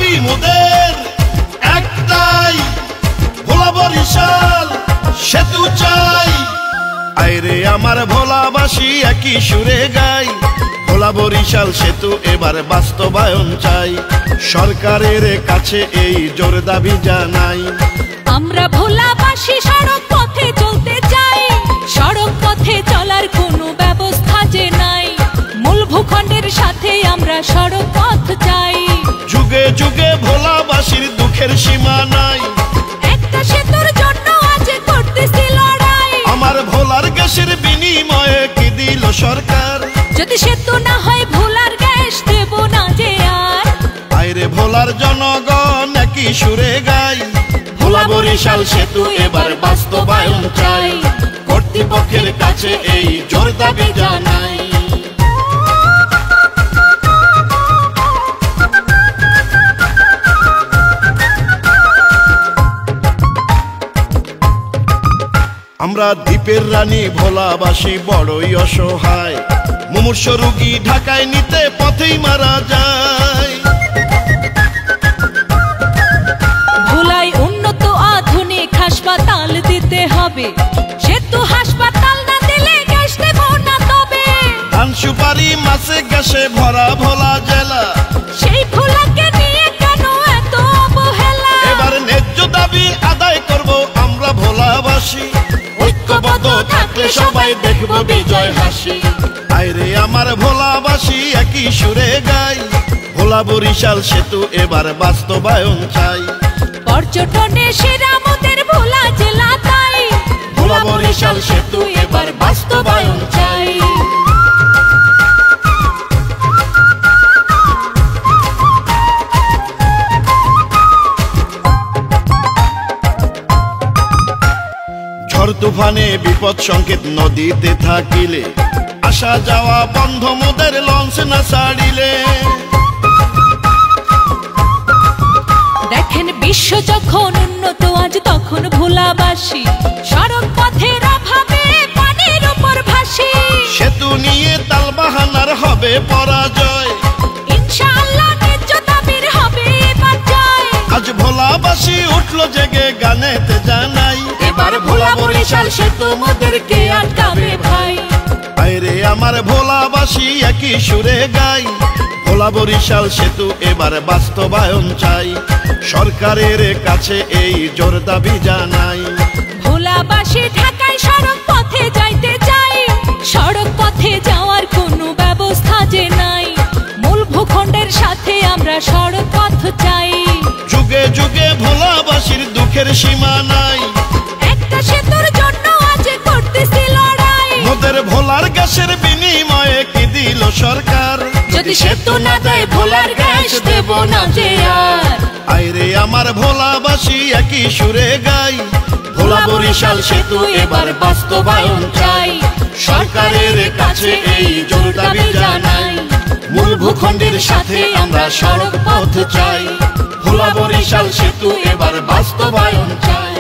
দাবি মোদের একটাই, ভোলা বরিশাল সেতু চাই। আইরে আমার ভোলাবাসী একই সুরে গাই, ভোলা বরিশাল সেতু এবার বাস্তবায়ন চাই। সরকারের কাছে এই জোর দাবি জানাই। আমরা ভোলাবাসী সড়ক পথে চলতে চাই, সড়ক পথে চলার কোনো ব্যবস্থা যে নাই। মূল ভূখণ্ডের সাথে আমরা সড়ক পথ চাই। যুগে যুগে ভোলাবাসীর দুঃখের সীমা নাই, একটা সেতুর জন্য আজ করতেছি লড়াই। আমার ভোলার গ্যাসের বিনিময়ে কি দিল সরকার? যদি সেতু না হয় ভোলার গ্যাস দেব না যে আর। আইরে ভোলার জনগণ একই সুরে গাই, ভোলা বরিশাল সেতু এবার বাস্তবায়ন চাই। কর্তৃপক্ষের কাছে এই জোর দাবি জানাই। আমরা দ্বীপের রানী ভোলাবাসী বড়ই অসহায়, মুমূর্ষ রোগী ঢাকায় নিতে পথেই মারা যায়। ভোলায় উন্নত আধুনিক হাসপাতাল দিতে হবে, সেতু হাসপাতাল না দিলে গ্যাস দেব না তবে। ধান সুপারি মাছে গ্যাসে ভরা ভোলা জেলা, সেই ভোলাকে নিয়ে কেন এত অবহেলা? এবার ন্যায্য দাবি আদায় করব আমরা ভোলাবাসী, ঐক্যবদ্ধ থাকলে সবাই দেখব বিজয় হাসি। আইরে আমার ভোলাবাসী একই সুরে গাই, ভোলা বরিশাল সেতু এবার বাস্তবায়ন চাই। পর্যটনে সেরা আমাদের ভোলা জেলা তাই, ভোলা বরিশাল সেতু এবার বাস্তবায়ন চাই। ঝড় তুফানে বিপদ সংকেত নদীতে থাকিলে, আসা যাওয়া বন্ধ মোদের লঞ্চ না ছাড়িলে। দেখেন বিশ্ব যখন উন্নত আজ তখন ভোলাবাসী সড়ক পথের অভাবে পানির উপর ভাসি। সেতু নিয়ে তালবাহানার হবে পরাজয়, ইনশাআল্লাহ ন্যায্য দাবির হবে এবার জয়। আজ ভোলাবাসী উঠলো জেগে গানেতে জানাই, এবার ভোলা বরিশাল সেতু মোদেরকে আটকাবে ভাই। আইরে আমার ভোলাবাসী একই সুরে গাই, ভোলা বরিশাল সেতু এবার বাস্তবায়ন চাই। সরকারের কাছে এই জোর দাবি জানাই। ভোলাবাসী ঢাকায় সড়ক পথে যাইতে চাই, সড়ক পথে যাওয়ার কোনো ব্যবস্থা যে নাই। মূল ভূখণ্ডের সাথে আমরা সড়ক পথ চাই। যুগে যুগে ভোলাবাসীর দুঃখের সীমা নাই, একটা সেতুর জন্য আজ করতেছি লড়াই। মোদের ভোলার গ্যাসের বিনিময়ে কি দিল সরকার? যদি সেতু না দেয় ভোলার গ্যাস দেব না যে আর। আইরে আমার ভোলাবাসী একই সুরে গাই, ভোলা বরিশাল সেতু এবার বাস্তবায়ন চাই। সরকারের কাছে এই জোর দাবি জানাই, মূল ভূখণ্ডের সাথে আমরা সড়ক পথ চাই। ভোলা বরিশাল সেতু এবার বাস্তবায়ন চাই।